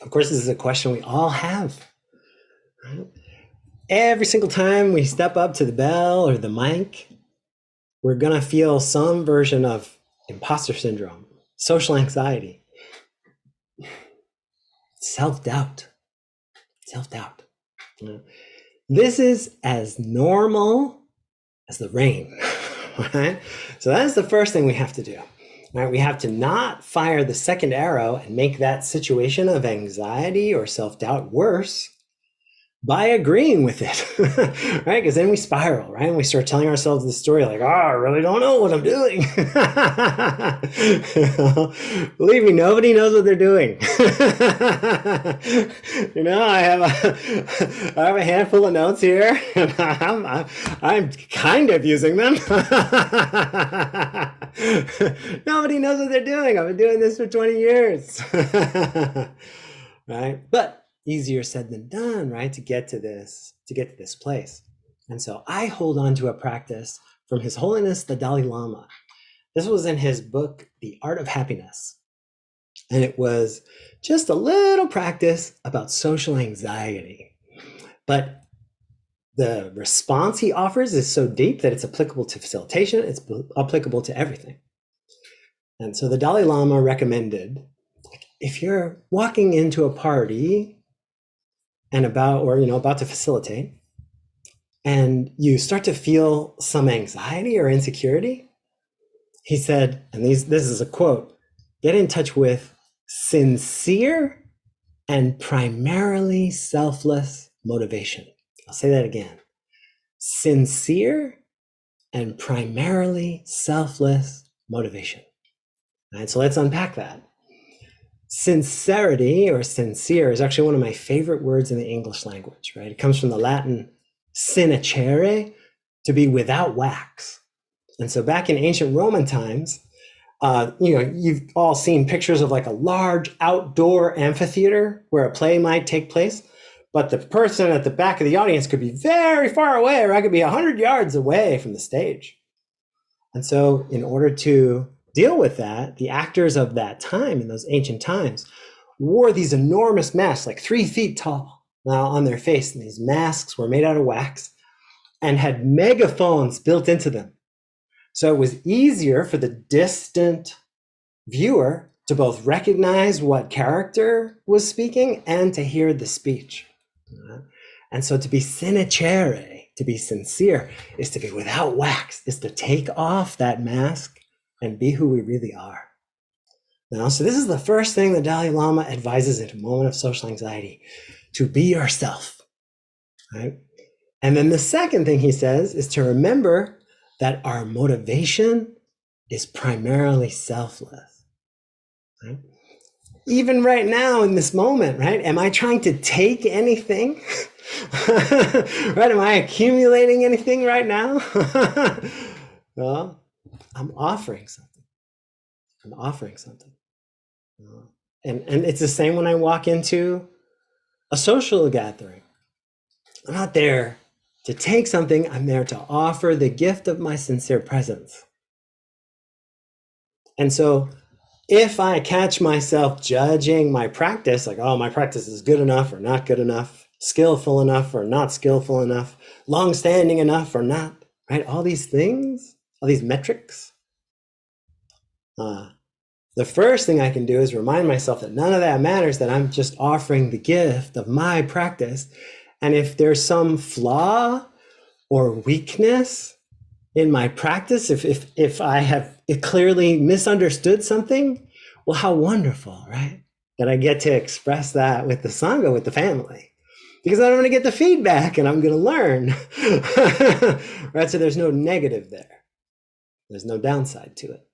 Of course, this is a question we all have. Right? Every single time we step up to the bell or the mic, we're going to feel some version of imposter syndrome, social anxiety, self-doubt. This is as normal as the rain, right? So that's the first thing we have to do. Right? We have to not fire the second arrow and make that situation of anxiety or self-doubt worse by agreeing with it, right? Because then we spiral, right? And we start telling ourselves the story like, oh, I really don't know what I'm doing. Believe me, nobody knows what they're doing. I have a handful of notes here, and I'm kind of using them. Nobody knows what they're doing. I've been doing this for 20 years. Right? But easier said than done, right? To get to this place. And so I hold on to a practice from His Holiness, the Dalai Lama. This was in his book, The Art of Happiness. And it was just a little practice about social anxiety. But the response he offers is so deep that it's applicable to facilitation, it's applicable to everything. And so the Dalai Lama recommended, if you're walking into a party and about to facilitate, and you start to feel some anxiety or insecurity, he said, and this is a quote, get in touch with sincere and primarily selfless motivation. I'll say that again. Sincere and primarily selfless motivation. All right, so let's unpack that. Sincerity or sincere is actually one of my favorite words in the English language, right? It comes from the Latin sinecere, to be without wax. And so back in ancient Roman times, you've all seen pictures of like a large outdoor amphitheater where a play might take place, but the person at the back of the audience could be very far away, or I could be 100 yards away from the stage. And so in order to deal with that, the actors of that time, in those ancient times, wore these enormous masks, like 3 feet tall, on their face. And these masks were made out of wax and had megaphones built into them. So it was easier for the distant viewer to both recognize what character was speaking and to hear the speech. And so to be sinecere, to be sincere, is to be without wax, is to take off that mask and be who we really are. Now, so this is the first thing the Dalai Lama advises in a moment of social anxiety, to be yourself, right? And then the second thing he says is to remember that our motivation is primarily selfless, right? Even right now in this moment, right? Am I trying to take anything? Right? Am I accumulating anything right now? Well, I'm offering something. And it's the same when I walk into a social gathering. I'm not there to take something. I'm there to offer the gift of my sincere presence. And so if I catch myself judging my practice, like, oh, my practice is good enough or not good enough, skillful enough or not skillful enough, long-standing enough or not, right? All these things, all these metrics. The first thing I can do is remind myself that none of that matters, that I'm just offering the gift of my practice. And if there's some flaw or weakness in my practice, if I have clearly misunderstood something, well, how wonderful, right? That I get to express that with the Sangha, with the family, because I'm going to get the feedback and I'm going to learn, right? So there's no negative there. There's no downside to it.